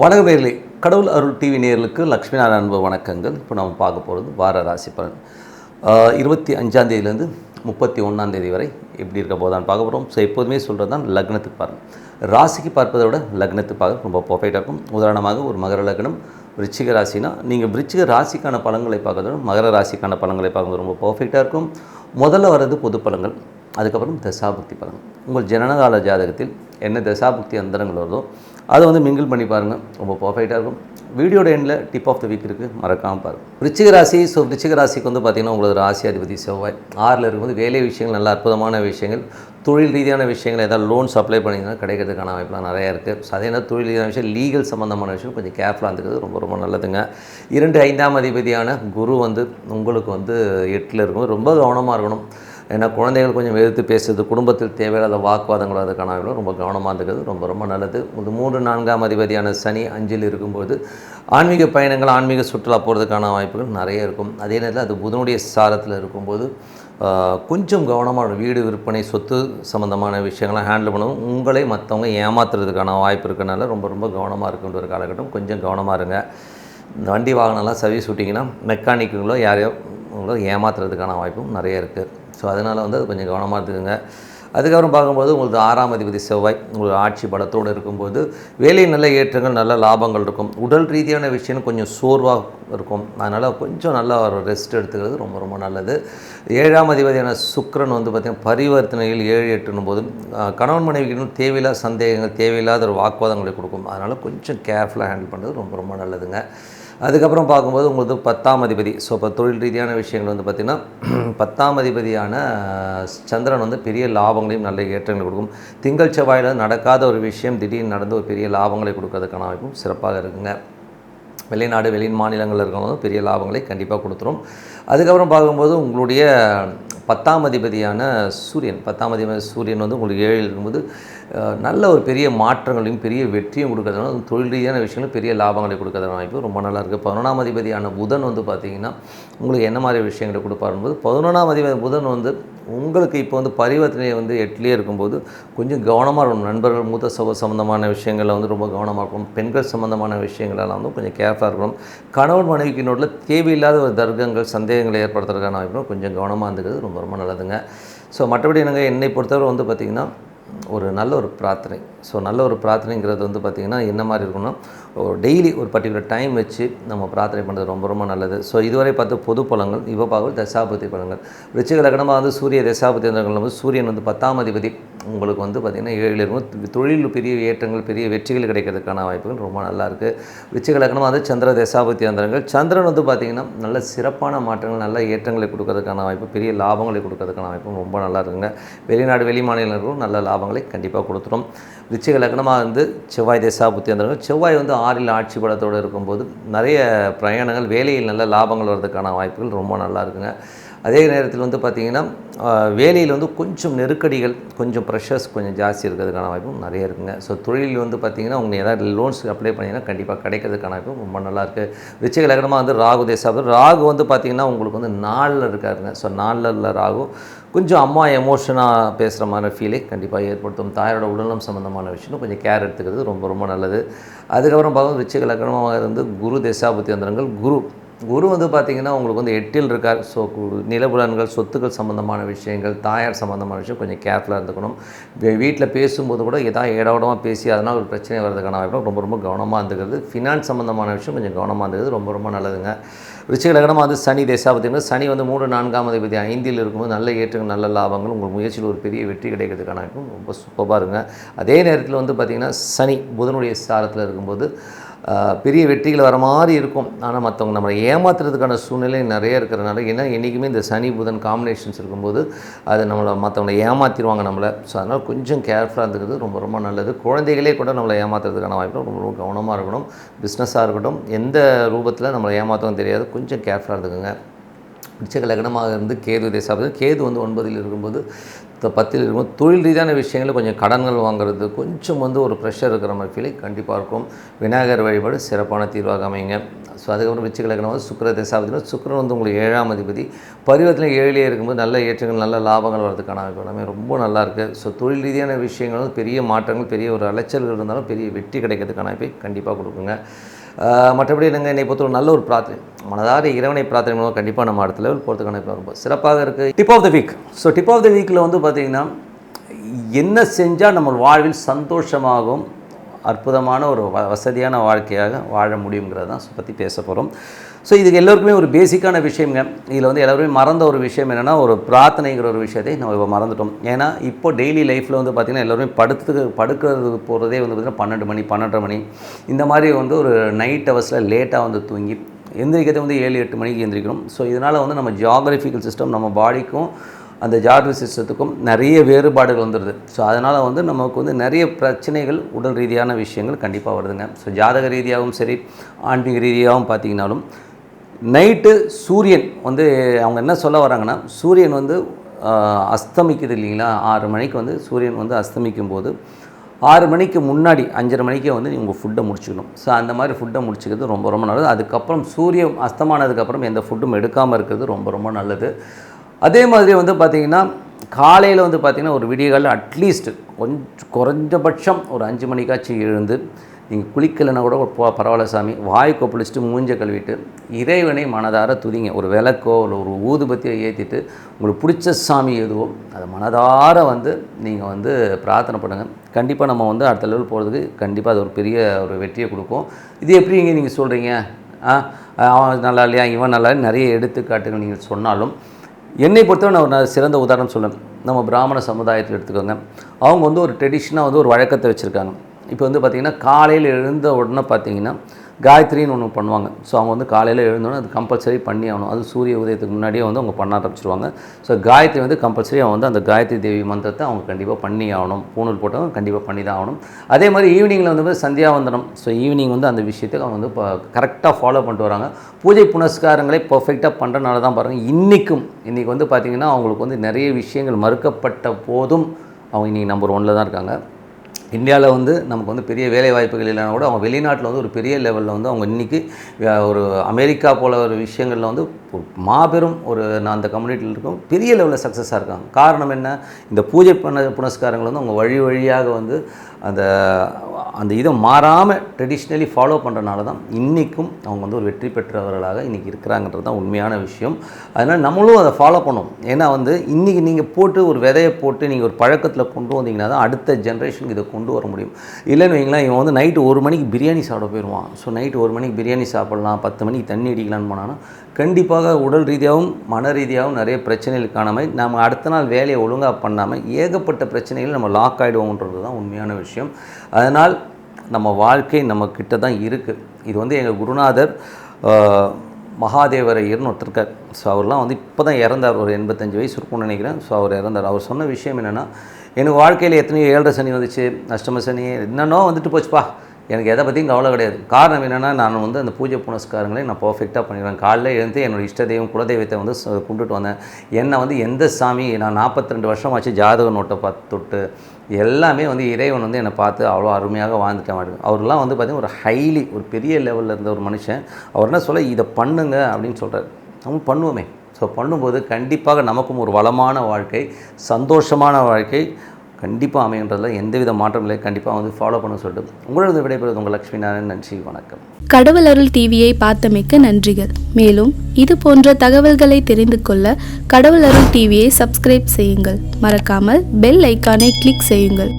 வணக்கம் நேயர்களே, கடவுள் அருள் டிவி நேயர்களுக்கு லக்ஷ்மி நாராயண அன்பு வணக்கங்கள். இப்போ நம்ம பார்க்க போகிறது வார ராசி பலன். 25ஆம் தேதியிலேருந்து 31ஆம் தேதி வரை எப்படி இருக்க போதான்னு பார்க்க போகிறோம். ஸோ எப்போதுமே சொல்கிறது தான் லக்னத்துக்கு பாருங்கள். ராசிக்கு பார்ப்பதை விட லக்னத்துக்கு பார்க்க ரொம்ப பர்ஃபெக்டாக இருக்கும். உதாரணமாக ஒரு மகர லக்னம் விருச்சிக ராசினா நீங்கள் விருச்சிக ராசிக்கான பலன்களை பார்க்கறத விட மகர ராசிக்கான பலன்களை பார்க்குறது ரொம்ப பர்ஃபெக்டாக இருக்கும். முதல்ல வர்றது பொது பலன்கள், அதுக்கப்புறம் தசாபுக்தி பலன்கள். உங்கள் ஜனனகால ஜாதகத்தில் என்ன தசாபுக்தி அந்தரங்கள் வருதோ அதை மிங்கிள் பண்ணி பாருங்கள், ரொம்ப பர்ஃபெக்டாக இருக்கும். வீடியோட எண்டில் டிப் ஆஃப் த வீக் இருக்குது, மறக்காமல் பாருங்கள். விருச்சிக ராசி. ஸோ விருச்சிக ராசிக்கு பார்த்திங்கன்னா உங்களுக்கு ராசி அதிபதி செவ்வாய் 6ல் இருக்கும்போது வேலை விஷயங்கள், நல்ல அற்புதமான விஷயங்கள், தொழில் ரீதியான விஷயங்கள், ஏதாவது லோன்ஸ் அப்ளை பண்ணிங்கன்னா கிடைக்கிறதுக்கான வாய்ப்புலாம் நிறையா இருக்குது. ஸோ அதே நேரம் தொழில் ரீதியான விஷயம், லீகல் சம்மந்தமான விஷயம் கொஞ்சம் கேர்ஃபுல்லாக இருந்துக்கிறது ரொம்ப ரொம்ப நல்லதுங்க. 2 5ஆம் அதிபதியான குரு உங்களுக்கு 8ல் இருக்கும்போது ரொம்ப கவனமாக இருக்கணும். ஏன்னா குழந்தைகள் கொஞ்சம் எதிர்த்து பேசுறது, குடும்பத்தில் தேவையில்லாத வாக்குவாதங்கள் அதுக்கான ரொம்ப கவனமாக இருந்துக்கிறது ரொம்ப ரொம்ப நல்லது. 3 4ஆம் அதிபதியான சனி 5ல் இருக்கும்போது ஆன்மீக பயணங்கள், ஆன்மீக சுற்றுலா போகிறதுக்கான வாய்ப்புகள் நிறைய இருக்கும். அதே நேரத்தில் அது புதனுடைய சாரத்தில் இருக்கும்போது கொஞ்சம் கவனமாக வீடு விற்பனை, சொத்து சம்மந்தமான விஷயங்கள்லாம் ஹேண்டில் பண்ணணும். உங்களை மற்றவங்க ஏமாத்துறதுக்கான வாய்ப்பு இருக்கிறனால ரொம்ப ரொம்ப கவனமாக இருக்கின்ற ஒரு காலகட்டம். கொஞ்சம் கவனமாக இருங்க. வண்டி வாகனம்லாம் சர்வீஸ் விட்டிங்கன்னா மெக்கானிக்குங்களோ யாரையோ உங்களோ ஏமாத்துறதுக்கான வாய்ப்பும் நிறைய இருக்குது. ஸோ அதனால் அது கொஞ்சம் கவனமாக இருக்குங்க. அதுக்கப்புறம் பார்க்கும்போது உங்களுக்கு 6ஆம் அதிபதி செவ்வாய் உங்களுக்கு ஆட்சி பலத்தோடு இருக்கும்போது வேலையில் நல்ல ஏற்றங்கள், நல்ல லாபங்கள் இருக்கும். உடல் ரீதியான விஷயம் கொஞ்சம் சோர்வாக இருக்கும். அதனால் கொஞ்சம் நல்லா ஒரு ரெஸ்ட் எடுத்துக்கிறது ரொம்ப ரொம்ப நல்லது. 7ஆம் அதிபதியான சுக்கிரன் பார்த்திங்கன்னா பரிவர்த்தனையில் 7 8 போது கணவன் மனைவிக்கு தேவையில்லாத சந்தேகங்கள், தேவையில்லாத ஒரு வாக்குவாதங்களை கொடுக்கும். அதனால் கொஞ்சம் கேர்ஃபுல்லாக ஹேண்டில் பண்ணுறது ரொம்ப ரொம்ப நல்லதுங்க. அதுக்கப்புறம் பார்க்கும்போது உங்களுக்கு 10ஆம் அதிபதி. ஸோ இப்போ தொழில் ரீதியான விஷயங்கள் பார்த்திங்கன்னா 10ஆம் அதிபதியான சந்திரன் பெரிய லாபங்களையும் நல்ல ஏற்றங்களை கொடுக்கும். திங்கள் செவ்வாயில் நடக்காத ஒரு விஷயம் திடீர்னு நடந்து ஒரு பெரிய லாபங்களை கொடுக்கறதுக்கான வாய்ப்பும் சிறப்பாக இருக்குங்க. வெளிநாடு வெளி மாநிலங்களில் இருக்கிறவங்க பெரிய லாபங்களை கண்டிப்பாக கொடுத்துரும். அதுக்கப்புறம் பார்க்கும்போது உங்களுடைய 10ஆம் அதிபதியான சூரியன், 10ஆம் அதிபதி சூரியன் உங்களுக்கு 7ல் இருக்கும்போது நல்ல ஒரு பெரிய மாற்றங்களையும் பெரிய வெற்றியும் கொடுக்கறதுனால தொழில் ரீதியான விஷயங்களும் பெரிய லாபங்களை கொடுக்கறதுனால வாய்ப்பு ரொம்ப நல்லா இருக்குது. 11ஆம் அதிபதியான புதன் பார்த்திங்கன்னா உங்களுக்கு என்ன மாதிரி விஷயங்களை கொடுப்பாரும்போது 11ஆம் அதிபதி புதன் உங்களுக்கு இப்போ பரிவர்த்தனை 8லேயே இருக்கும்போது கொஞ்சம் கவனமாக இருக்கணும். நண்பர்கள், மூத்த சம்பந்தமான விஷயங்களில் ரொம்ப கவனமாக இருக்கணும். பெண்கள் சம்பந்தமான விஷயங்களெல்லாம் கொஞ்சம் கேர்ஃபுல்லாக இருக்கணும். கணவன் மனைவிக்கு நோட்டில் தேவையில்லாத ஒரு தர்க்கங்கள், சந்தேகங்களை ஏற்படுத்துறதுக்கான வாய்ப்பு கொஞ்சம் கவனமாக இருந்துக்கிறது ரொம்ப ரொம்ப நல்லதுங்க. ஸோ மற்றபடி என்னை பொறுத்தவரை பார்த்திங்கன்னா ஒரு நல்ல ஒரு பிரார்த்தனை. ஸோ நல்ல ஒரு பிரார்த்தனைங்கிறது பார்த்திங்கன்னா என்ன மாதிரி இருக்குன்னா டெய்லி ஒரு பர்டிகுலர் டைம் வச்சு நம்ம பிரார்த்தனை பண்ணுறது ரொம்ப ரொம்ப நல்லது. ஸோ இதுவரை பார்த்து பொது பலன்கள், இப்போ பார்க்குறது தசாபுக்தி பலன்கள். விருச்சிக லக்னமாக சூரிய தசாபுக்தி அந்தரங்கள் சூரியன் 10ஆம் அதிபதி உங்களுக்கு பார்த்திங்கன்னா 7ல் இருக்கும். தொழில் பெரிய ஏற்றங்கள், பெரிய வெற்றிகள் கிடைக்கிறதுக்கான வாய்ப்புகள் ரொம்ப நல்லா இருக்குது. விருச்சிக லக்னமாக சந்திர தசாபுக்தி அந்தரங்கள். சந்திரன் பார்த்திங்கன்னா நல்ல சிறப்பான மாற்றங்கள், நல்ல ஏற்றங்களை கொடுக்கறதுக்கான வாய்ப்பு, பெரிய லாபங்களை கொடுக்கறதுக்கான வாய்ப்பு ரொம்ப நல்லா இருக்குங்க. வெளிநாடு வெளி மாநிலங்களுக்கும் நல்ல லாபங்களை கண்டிப்பாக கொடுத்துரும். விருச்சிக லக்னமாக செவ்வாய் தசாபுக்தி அந்தரங்கள். செவ்வாய் 6ல் ஆட்சி பலத்தோடு இருக்கும்போது நிறைய பிரயாணங்கள், வேலையில் நல்ல லாபங்கள் வர்றதுக்கான வாய்ப்புகள் ரொம்ப நல்லா இருக்குங்க. அதே நேரத்தில் பார்த்திங்கன்னா வேலையில் கொஞ்சம் நெருக்கடிகள், கொஞ்சம் ப்ரெஷர்ஸ் கொஞ்சம் ஜாஸ்தி இருக்கிறதுக்கான வாய்ப்பும் நிறைய இருக்குங்க. ஸோ தொழில் பார்த்திங்கன்னா உங்களுக்கு ஏதாவது லோன்ஸ் அப்ளை பண்ணிங்கன்னா கண்டிப்பாக கிடைக்கிறதுக்கான வாய்ப்பும் ரொம்ப நல்லாயிருக்கு. விருச்சிக லக்னமாக ராகு தேசாபதி. ராகு பார்த்திங்கன்னா உங்களுக்கு 4ல் இருக்காருங்க. ஸோ 4ல் ராகு கொஞ்சம் அம்மா எமோஷனாக பேசுகிற மாதிரி ஃபீலை கண்டிப்பாக ஏற்படுத்தும். தாயோட உடல்நலம் சம்மந்தமான விஷயம் கொஞ்சம் கேர் எடுத்துக்கிறது ரொம்ப ரொம்ப நல்லது. அதுக்கப்புறம் பார்க்கும் விருச்சிக லக்னமாக குரு தசாபுக்தி அந்தரங்கள். குரு பார்த்திங்கன்னா உங்களுக்கு 8ல் இருக்கார். ஸோ நிலபுலன்கள், சொத்துக்கள் சம்மந்தமான விஷயங்கள், தாயார் சம்மந்தமான விஷயம் கொஞ்சம் கேர்ஃபுல்லாக இருந்துக்கணும். வீட்டில் பேசும்போது கூட ஏதாவது ஏடாவிடமாக பேசி அதனால் ஒரு பிரச்சனை வர்றதுக்கான வாய்ப்பு ரொம்ப ரொம்ப கவனமாக இருந்துக்கிறது. ஃபினான்ஸ் சம்மந்தமான விஷயம் கொஞ்சம் கவனமாக இருந்துக்கிறது ரொம்ப ரொம்ப நல்லதுங்க. விருச்சிக லக்னமாக சனி தசாபுக்தி. சனி 3 4ஆம் அதிபதி 5ல் இருக்கும்போது நல்ல ஏற்றங்கள், நல்ல லாபங்கள், உங்கள் முயற்சியில் ஒரு பெரிய வெற்றி கிடைக்கிறதுக்கான வாய்ப்பும் ரொம்ப சூப்பராக இருங்க. அதே நேரத்தில் பார்த்திங்கன்னா சனி புதனுடைய சாரத்தில் இருக்கும்போது பெரிய வெற்றிகள் வர மாதிரி இருக்கும். ஆனால் மற்றவங்க நம்மளை ஏமாத்துறதுக்கான சூழ்நிலை நிறைய இருக்கிறனால, ஏன்னா என்றைக்குமே இந்த சனி புதன் காம்பினேஷன்ஸ் இருக்கும்போது அது மற்றவங்களை ஏமாற்றிடுவாங்க நம்மளை. ஸோ அதனால் கொஞ்சம் கேர்ஃபுல்லாக இருந்துக்கிறது ரொம்ப ரொம்ப நல்லது. குழந்தைகளே கூட நம்மளை ஏமாத்துறதுக்கான வாய்ப்பு ரொம்ப ரொம்ப கவனமாக இருக்கணும். பிஸ்னஸாக இருக்கட்டும், எந்த ரூபத்தில் நம்மளை ஏமாற்றவும் தெரியாது, கொஞ்சம் கேர்ஃபுல்லாக இருந்துக்குங்க. விருச்சிக லக்னமாக இருந்து கேது தேசாபதி, கேது வந்து 9ல் இருக்கும்போது 10ல் இருக்கும்போது தொழில் ரீதியான விஷயங்களில் கொஞ்சம் கடன்கள் வாங்குறது, கொஞ்சம் வந்து ஒரு ப்ரெஷர் இருக்கிற மாதிரி ஃபீலிங் கண்டிப்பாக இருக்கும். விநாயகர் வழிபாடு சிறப்பான தீர்வாக அமைங்க. ஸோ அதுக்கப்புறம் விருச்சிக லக்னம் வந்து சுக்கிர தேசாபதியில் சுக்கிரன் வந்து உங்களுக்கு 7ஆம் அதிபதி, பருவத்தில் 7லே இருக்கும்போது நல்ல ஏற்றங்கள் நல்ல லாபங்கள் வரதுக்கான அமைப்பு எல்லாமே ரொம்ப நல்லாயிருக்கு. ஸோ தொழில் ரீதியான விஷயங்கள் வந்து பெரிய மாற்றங்கள் பெரிய ஒரு அலைச்சல்கள் இருந்தாலும் பெரிய வெற்றி கிடைக்கிறதுக்கான அமைப்பை கண்டிப்பாக கொடுக்குங்க. மற்றபடி நாங்கள் என்னை பொறுத்த ஒரு நல்ல ஒரு பிரார்த்தனை, மனதார இறைவனை பிரார்த்தனை மூலம் கண்டிப்பாக நம்ம அடுத்த லெவல் போகிறதுக்கான ரொம்ப சிறப்பாக இருக்குது. Tip of the week. So tip of the வீக்கில் வந்து பார்த்திங்கன்னா என்ன செஞ்சால் நம்ம வாழ்வில் சந்தோஷமாகவும் அற்புதமான ஒரு வசதியான வாழ்க்கையாக வாழ முடியுங்கிறது தான் பற்றி பேச போகிறோம். ஸோ இதுக்கு எல்லோருக்குமே ஒரு பேசிக்கான விஷயங்க. இதில் வந்து எல்லோருமே மறந்த ஒரு விஷயம் என்னென்னா ஒரு பிரார்த்தனைங்கிற ஒரு விஷயத்தை நம்ம இப்போ மறந்துட்டோம். ஏன்னா இப்போ டெய்லி லைஃப்பில் வந்து பார்த்திங்கன்னா எல்லோருமே படுக்கிறது போகிறதே வந்து பார்த்திங்கன்னா 12 மணி 12:30 மணி இந்த மாதிரி வந்து ஒரு நைட் ஹவர்ஸில் லேட்டாக வந்து தூங்கி எந்திரிக்கிறதே வந்து 7-8 மணிக்கு எந்திரிக்கணும். ஸோ இதனால் வந்து நம்ம ஜியாகிரபிக்கல் சிஸ்டம் நம்ம பாடிக்கும் அந்த ஜாகிரபி சிஸ்டத்துக்கும் நிறைய வேறுபாடுகள் வந்துடுது. ஸோ அதனால் வந்து நமக்கு வந்து நிறைய பிரச்சனைகள் உடல் ரீதியான விஷயங்கள் கண்டிப்பாக வருதுங்க. ஸோ ஜாதக ரீதியாகவும் சரி ஆன்மீக ரீதியாகவும் பார்த்திங்கனாலும் நைட்டு சூரியன் வந்து அவங்க என்ன சொல்ல வராங்கன்னா, சூரியன் வந்து அஸ்தமிக்குது இல்லைங்களா, 6 மணிக்கு வந்து சூரியன் வந்து அஸ்தமிக்கும் போது 6 மணிக்கு முன்னாடி 5:30 மணிக்கே வந்து உங்கள் ஃபுட்டை முடிச்சுக்கணும். ஸோ அந்த மாதிரி ஃபுட்டை முடிச்சுக்கிறது ரொம்ப ரொம்ப நல்லது. அதுக்கப்புறம் சூரியன் அஸ்தமானதுக்கப்புறம் எந்த ஃபுட்டும் எடுக்காமல் இருக்கிறது ரொம்ப ரொம்ப நல்லது. அதே மாதிரி வந்து பார்த்திங்கன்னா காலையில் வந்து பார்த்திங்கன்னா ஒரு விடியகாலில் அட்லீஸ்ட் கொஞ்சம் குறைஞ்சபட்சம் ஒரு 5 மணிக்காச்சும் எழுந்து நீங்கள் குளிக்கலைன்னா கூட பரவாயில்ல சாமி, வாய் கொப்பளிச்சுட்டு மூஞ்ச கழுவிட்டு இறைவனை மனதார துதிங்க. ஒரு விளக்கோ இல்லை ஒரு ஊதுபத்தியை ஏற்றிட்டு உங்களுக்கு பிடிச்ச சாமி எதுவோ அதை மனதார வந்து நீங்கள் வந்து பிரார்த்தனை பண்ணுங்கள். கண்டிப்பாக நம்ம வந்து அடுத்த லெவல் போகிறதுக்கு கண்டிப்பாக அது ஒரு பெரிய ஒரு வெற்றியை கொடுக்கும். இது எப்படிங்க நீங்கள் சொல்கிறீங்க, அவன் நல்லா இல்லையா இவன் நல்லா நிறைய எடுத்துக்காட்டுகள் நீங்கள் சொன்னாலும் என்னை பொறுத்தவரை நான் ஒரு சிறந்த உதாரணம் சொல்லுவேன். நம்ம பிராமண சமுதாயத்தில் எடுத்துக்கோங்க. அவங்க வந்து ஒரு ட்ரெடிஷனாக வந்து ஒரு வழக்கத்தை வச்சுருக்காங்க. இப்போ வந்து பார்த்திங்கன்னா காலையில் எழுந்த உடனே பார்த்திங்கன்னா காயத்ரின்னு ஒன்று பண்ணுவாங்க. ஸோ அவங்க வந்து காலையில் எழுந்தோன்னே அது கம்பல்சரி பண்ணி ஆகணும். அது சூரிய உதயத்துக்கு முன்னாடியே வந்து அவங்க பண்ண ஆரம்பிச்சிருவாங்க. ஸோ காயத்ரி வந்து கம்பல்சரி அவங்க வந்து அந்த காயத்ரி தேவி மந்திரத்தை அவங்க கண்டிப்பாக பண்ணி ஆகணும். பூணூல் போட்டவங்க கண்டிப்பாக பண்ணி தான் ஆகணும். அதே மாதிரி ஈவினிங்கில் வந்து சந்தியாவந்தனம். ஸோ ஈவினிங் வந்து அந்த விஷயத்தை அவங்க வந்து கரெக்டாக ஃபாலோ பண்ணிட்டு வராங்க. பூஜை புனஸ்காரங்களை பர்ஃபெக்டாக பண்ணுறனால தான் பாருங்கள் இன்றைக்கி வந்து பார்த்திங்கன்னா அவங்களுக்கு வந்து நிறைய விஷயங்கள் மறுக்கப்பட்ட போதும் அவங்க இன்றைக்கி நம்பர் 1ல் தான் இருக்காங்க. இந்தியாவில் வந்து நமக்கு வந்து பெரிய வேலை வாய்ப்புகள் இல்லைனா கூட அவங்க வெளிநாட்டில் வந்து ஒரு பெரிய லெவலில் வந்து அவங்க இன்றைக்கி ஒரு அமெரிக்கா போல் ஒரு விஷயங்களில் வந்து மாபெரும் ஒரு அந்த கம்யூனிட்டியில் இருக்கும் பெரிய லெவலில் சக்ஸஸாக இருக்காங்க. காரணம் என்ன, இந்த பூஜை புனஸ்காரங்கள் வந்து அவங்க வழியாக வந்து அந்த இதை மாறாமல் ட்ரெடிஷ்னலி ஃபாலோ பண்ணுறனால தான் இன்றைக்கும் அவங்க வந்து ஒரு வெற்றி பெற்றவர்களாக இன்றைக்கி இருக்கிறாங்கன்றது தான் உண்மையான விஷயம். அதனால் நம்மளும் அதை ஃபாலோ பண்ணணும். ஏன்னா வந்து இன்றைக்கி நீங்கள் போட்டு ஒரு விதையை போட்டு நீங்கள் ஒரு பழக்கத்தில் கொண்டு வந்தீங்கன்னா தான் அடுத்த ஜென்ரேஷனுக்கு இதை கொண்டு வர முடியும். இல்லைன்னு வைங்களேன், இவன் வந்து நைட்டு 1 மணிக்கு பிரியாணி சாப்பிட போயிடுவான். ஸோ நைட்டு 1 மணிக்கு பிரியாணி சாப்பிட்லாம், 10 மணிக்கு தண்ணி அடிக்கலான்னு போனான்னா கண்டிப்பாக உடல் ரீதியாகவும் மன ரீதியாகவும் நிறைய பிரச்சனைகள் காணாமல் நம்ம அடுத்த நாள் வேலையை ஒழுங்காக பண்ணாமல் ஏகப்பட்ட பிரச்சனைகள் நம்ம லாக் ஆகிடுவோன்றது தான் உண்மையான விஷயம். அதனால் நம்ம வாழ்க்கை நம்ம கிட்ட தான் இருக்குது. இது வந்து எங்கள் குருநாதர் மகாதேவர் ஐயர்னு ஒருத்தர் இருக்கார். ஸோ அவர்லாம் வந்து இப்போ தான் இறந்தார், ஒரு 85 வயசு இருக்கும்னு நினைக்கிறேன். ஸோ அவர் இறந்தார். அவர் சொன்ன விஷயம் என்னென்னா, எனக்கு வாழ்க்கையில் எத்தனையோ 7.5 சனி வந்துச்சு, அஷ்டம சனி என்னென்னோ வந்துட்டு போச்சுப்பா, எனக்கு எதை பற்றியும் கவலை கிடையாது. காரணம் என்னென்னா, நான் வந்து அந்த பூஜை புனஸ்காரங்களை நான் பர்ஃபெக்டாக பண்ணிடுவேன். காலையில் எழுந்து என்னோடய இஷ்ட தெய்வம் குலதெய்வத்தை வந்து கும்பிட்டுட்டு வந்தேன். என்னை வந்து எந்த சாமி, நான் 42 வருஷம் ஆச்சு ஜாதக நோட்டை பார்த்து தொட்டு எல்லாமே வந்து இறைவன் வந்து என்னை பார்த்து அவ்வளோ அருமையாக வாழ்ந்துட்டேன் மாட்டேன். அவர்லாம் வந்து பார்த்திங்கன்னா ஒரு ஒரு பெரிய லெவலில் இருந்த ஒரு மனுஷன். அவர் என்ன சொல்ல, இதை பண்ணுங்க அப்படின்னு சொல்கிறார். நம்ம பண்ணுவோமே. ஸோ பண்ணும்போது கண்டிப்பாக நமக்கும் ஒரு வளமான வாழ்க்கை, சந்தோஷமான வாழ்க்கை கண்டிப்பாக அமைகின்றதில் எந்தவித மாற்றம் இல்லை. கண்டிப்பாக வந்து ஃபாலோ பண்ண சொல்லிட்டு உங்களோட விடைபெறுவது உங்கள் லக்ஷ்மி நாராயணன். நன்றி, வணக்கம். கடவுள் அருள் டிவியை பார்த்தமைக்க நன்றிகள். மேலும் இது போன்ற தகவல்களை தெரிந்து கொள்ள கடவுள் அருள் டிவியை சப்ஸ்கிரைப் செய்யுங்கள். மறக்காமல் பெல் ஐக்கானை கிளிக் செய்யுங்கள்.